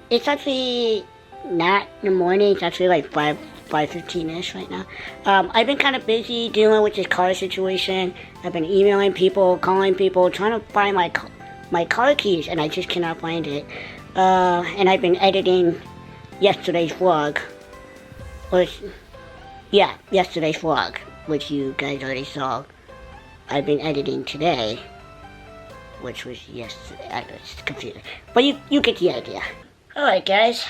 It's actually not in the morning. It's actually like 5:15ish right now. I've been kind of busy dealing with this car situation. I've been emailing people, calling people, trying to find my car keys, and I just cannot find it. And I've been editing yesterday's vlog. Yesterday's vlog, which you guys already saw. I've been editing today, which was yesterday. It's confusing, but you get the idea. Alright guys,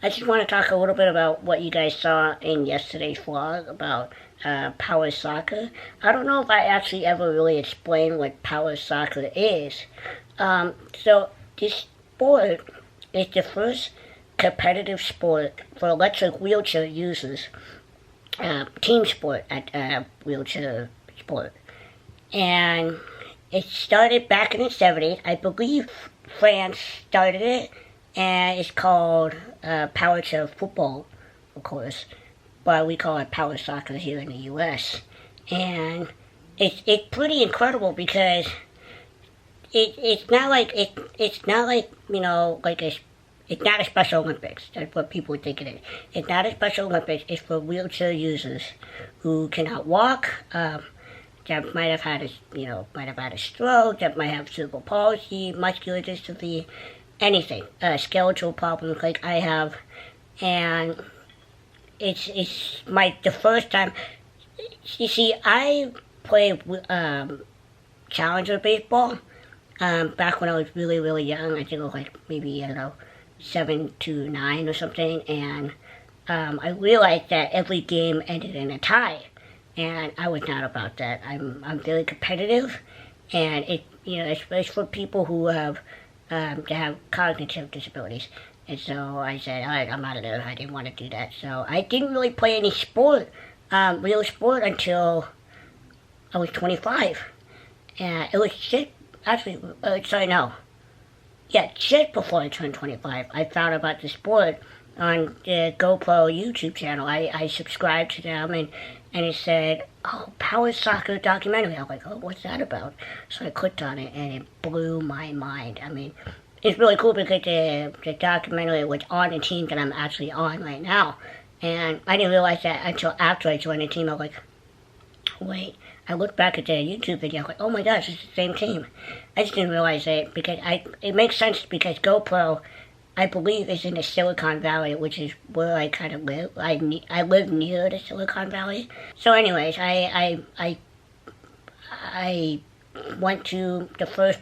I just want to talk a little bit about what you guys saw in yesterday's vlog about power soccer. I don't know if I actually ever really explained what power soccer is. So this sport is the first competitive sport for electric wheelchair users, team sport at wheelchair sport. And it started back in the 70s. I believe France started it. And it's called power chair football, of course, but we call it power soccer here in the U.S. And it's pretty incredible because it's not like it's not like, you know, like it's not a Special Olympics. That's what people think it is. It's not a Special Olympics. It's for wheelchair users who cannot walk, that might have had a stroke, that might have cerebral palsy, muscular dystrophy. Anything, skeletal problems like I have, and it's the first time. You see, I played challenger baseball back when I was really young. I think it was like maybe 7 to 9 or something, and I realized that every game ended in a tie, and I was not about that. I'm very competitive, and it's for people who have to have cognitive disabilities. And so I said, alright, I'm out of there. I didn't want to do that. So I didn't really play any sport, real sport, until I was 25. And it was just before I turned 25, I found about the sport on the GoPro YouTube channel. I subscribed to them, and it said, oh, power soccer documentary. I was like, oh, what's that about? So I clicked on it, and it blew my mind. I mean, it's really cool because the documentary was on the team that I'm actually on right now. And I didn't realize that until after I joined the team. I was like, wait. I looked back at the YouTube video, I was like, oh my gosh, it's the same team. I just didn't realize it because it makes sense because GoPro, I believe, is in the Silicon Valley, which is where I kind of live. I live near the Silicon Valley. So anyways, I went to the first,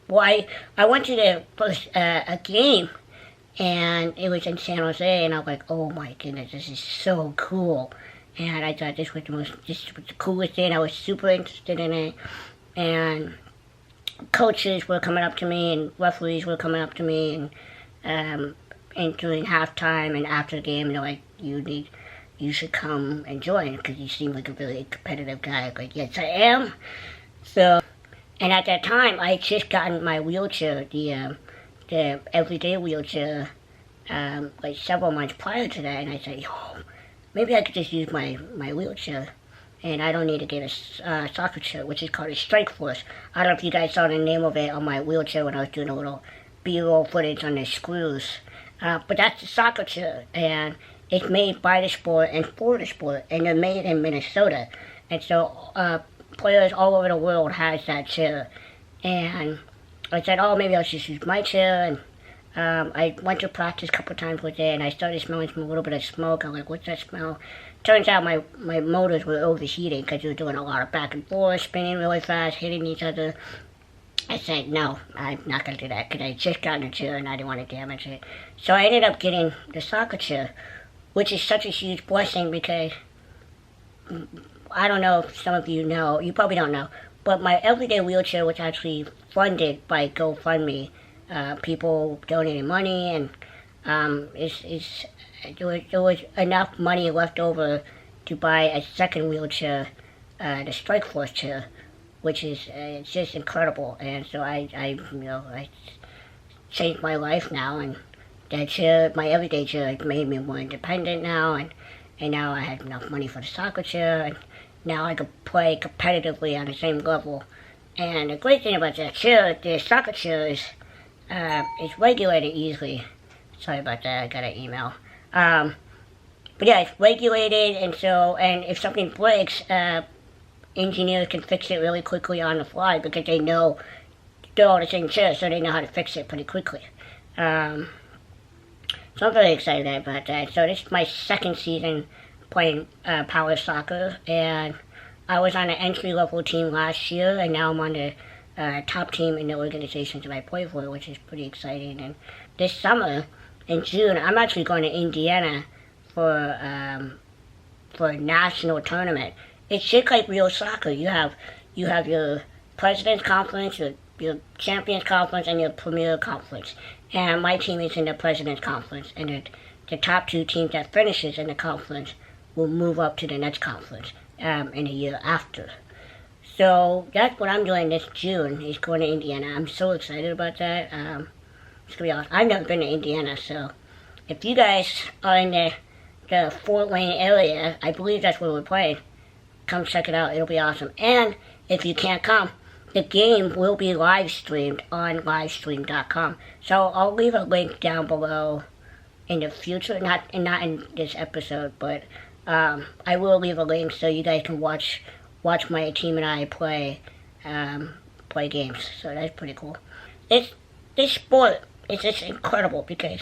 I went to the first a game, and it was in San Jose, and I was like, oh my goodness, this is so cool. And I thought this was the coolest thing. I was super interested in it, and coaches were coming up to me, and referees were coming up to me, and during halftime and after the game, they're like, you should come and join because you seem like a really competitive guy. I was like, yes, I am. So, and at that time, I had just gotten my wheelchair, the everyday wheelchair, like several months prior to that, and I said, oh, maybe I could just use my wheelchair, and I don't need to get a soccer chair, which is called a Strike Force. I don't know if you guys saw the name of it on my wheelchair when I was doing a little B-roll footage on the screws. But that's the soccer chair, and it's made by the sport and for the sport, and they're made in Minnesota. And so players all over the world has that chair. And I said, oh, maybe I'll just use my chair, and I went to practice a couple times with it, and I started smelling a little bit of smoke. I was like, what's that smell? Turns out my motors were overheating because we were doing a lot of back and forth, spinning really fast, hitting each other. I said, no, I'm not going to do that because I just got in a chair and I didn't want to damage it. So I ended up getting the soccer chair, which is such a huge blessing because I don't know if some of you know, you probably don't know, but my everyday wheelchair was actually funded by GoFundMe. People donated money, and there was enough money left over to buy a second wheelchair, the Strike Force chair, which is it's just incredible. And so I changed my life now, and that chair, my everyday chair, has made me more independent now, and now I have enough money for the soccer chair, and now I can play competitively on the same level. And the great thing about that chair, the soccer chair, is it's regulated easily. Sorry about that, I got an email. But yeah, it's regulated, and if something breaks, engineers can fix it really quickly on the fly because they know they're all the same chair, so they know how to fix it pretty quickly. So I'm very excited about that. So this is my second season playing power soccer, and I was on an entry-level team last year, and now I'm on the top team in the organizations that I play for, which is pretty exciting. And this summer, in June, I'm actually going to Indiana for a national tournament. It's just like real soccer. You have your President's Conference, your Champions Conference, and your Premier Conference. And my team is in the President's Conference, and the top two teams that finishes in the conference will move up to the next conference in a year after. So that's what I'm doing this June, is going to Indiana. I'm so excited about that. It's going to be awesome. I've never been to Indiana, so if you guys are in the Fort Wayne area, I believe that's where we're playing, come check it out. It'll be awesome. And if you can't come, the game will be live streamed on livestream.com. So I'll leave a link down below in the future, not in this episode, but I will leave a link so you guys can watch my team and I play games. So that's pretty cool. This sport is just incredible because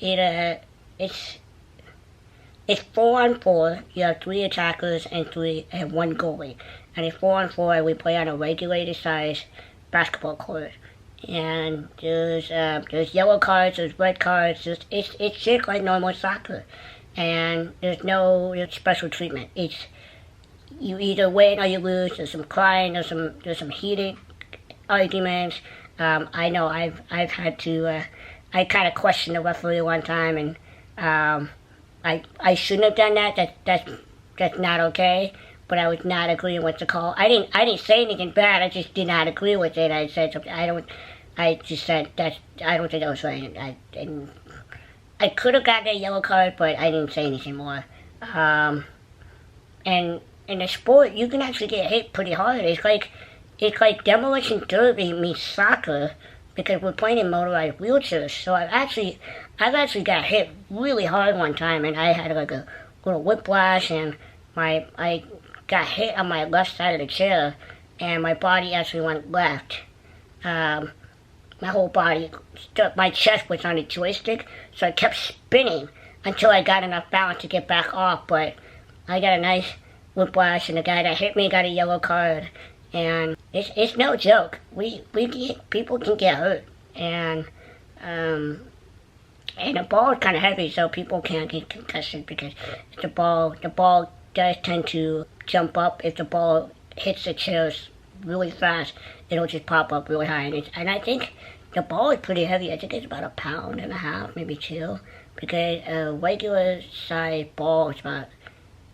it's 4-on-4. You have 3 attackers and one goalie. And it's 4-on-4, and we play on a regulated size basketball court. And there's yellow cards, there's red cards. It's just like normal soccer, and there's no special treatment. You either win or you lose. There's some crying. There's some heated arguments. I know I've had to. I kind of questioned the referee one time, and I shouldn't have done that. That's not okay. But I was not agreeing with the call. I didn't say anything bad. I just did not agree with it. I said something. I just said that I don't think that was right. I could have gotten a yellow card, but I didn't say anything more. And in the sport, you can actually get hit pretty hard. It's like demolition derby meets soccer, because we're playing in motorized wheelchairs. So I've actually got hit really hard one time, and I had like a little whiplash, and I got hit on my left side of the chair, and my body actually went left. My whole body, my chest was on a joystick, so I kept spinning until I got enough balance to get back off. But I got a nice whiplash, and the guy that hit me got a yellow card. And it's no joke. People can get hurt, and the ball is kind of heavy, so people can't get concussion because the ball does tend to jump up. If the ball hits the chairs really fast, it'll just pop up really high. And I think the ball is pretty heavy. I think it's about 1.5 pounds, maybe 2, because a regular size ball is about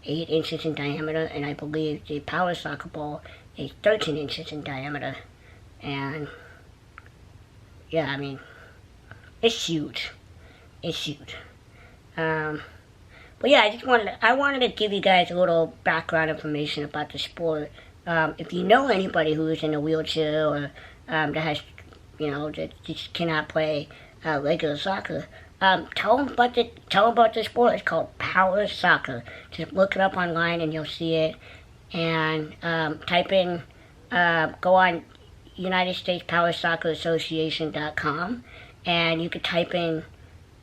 8 inches in diameter, and I believe the power soccer ball is 13 inches in diameter. And yeah, I mean, it's huge. It's huge. But yeah, I wanted to give you guys a little background information about the sport. If you know anybody who's in a wheelchair or that has, that just cannot play regular soccer, tell them about the sport. It's called power soccer. Just look it up online and you'll see it. And type in, go on United States Power Soccer Association.com, and you could type in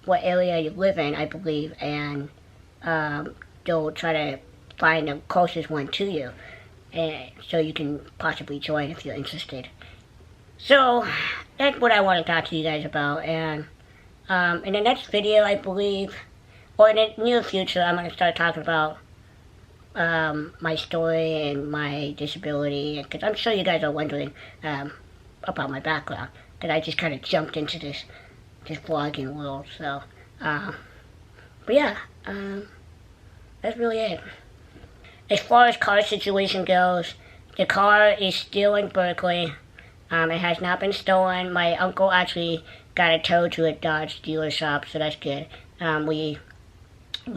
what area you live in, I believe, and they'll try to find the closest one to you, and so you can possibly join if you're interested. So that's what I want to talk to you guys about. And in the next video, I believe, or in the near future, I'm going to start talking about my story and my disability, because I'm sure you guys are wondering about my background, that I just kind of jumped into this vlogging world. So but yeah, that's really it. As far as car situation goes, the car is still in Berkeley. It has not been stolen. My uncle actually got it towed to a Dodge dealer shop, so that's good. We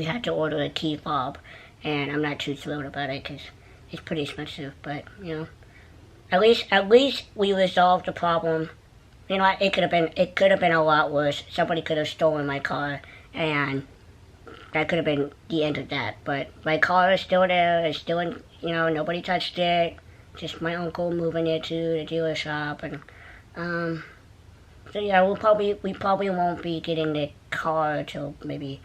had to order a key fob, and I'm not too thrilled about it because it's pretty expensive. But at least we resolved the problem You know what? It could have been a lot worse. Somebody could have stolen my car, and that could have been the end of that. But my car is still there. It's still in, nobody touched it. Just my uncle moving it to the dealer shop, and so yeah, we probably won't be getting the car till maybe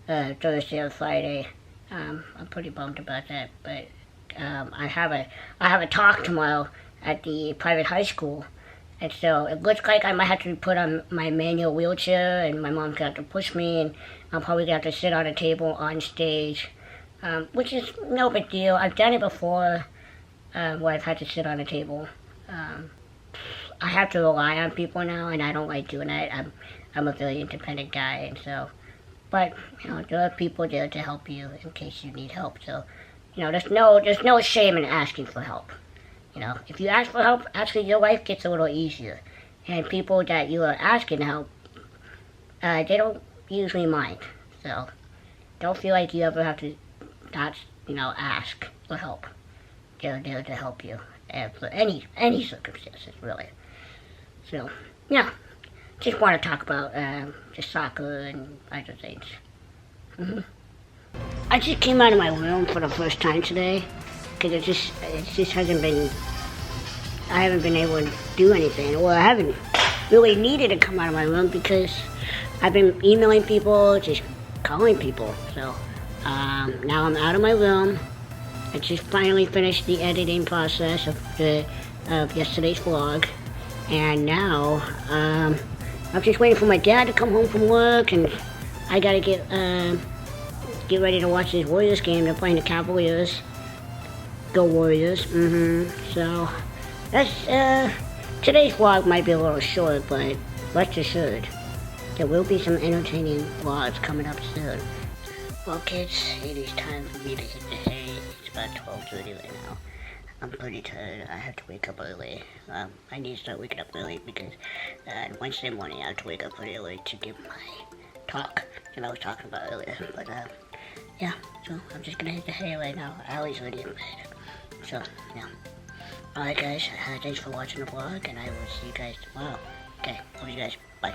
Thursday or Friday. I'm pretty bummed about that, but I have a talk tomorrow at the private high school, and so it looks like I might have to be put on my manual wheelchair, and my mom's gonna have to push me, and I'm probably gonna have to sit on a table on stage, which is no big deal. I've done it before, where I've had to sit on a table. I have to rely on people now, and I don't like doing that. I'm a very independent guy, and so, but there are people there to help you in case you need help. So, there's no shame in asking for help. If you ask for help, actually your life gets a little easier, and people that you are asking to help, they don't usually mind. So, don't feel like you ever have to not, ask for help. They're there to help you, for any circumstances, really. So, yeah, just want to talk about just soccer and other things. I just came out of my room for the first time today, because it just hasn't been, I haven't been able to do anything, or I haven't really needed to come out of my room because I've been emailing people, just calling people. So now I'm out of my room. I just finally finished the editing process of yesterday's vlog, and now I'm just waiting for my dad to come home from work, and I gotta get ready to watch this Warriors game. They're playing the Cavaliers. Go Warriors. So that's today's vlog might be a little short, but rest assured there will be some entertaining vlogs coming up soon. Well, kids, it is time for me to hit the hay. It's about 12:30 right now. I'm pretty tired. I have to wake up early. I need to start waking up early because Wednesday morning I have to wake up pretty early to give my talk that I was talking about earlier. But yeah, so I'm just gonna hit the hay right now. Allie's already in bed. So, yeah. Alright guys, thanks for watching the vlog, and I will see you guys tomorrow. Okay, love you guys. Bye.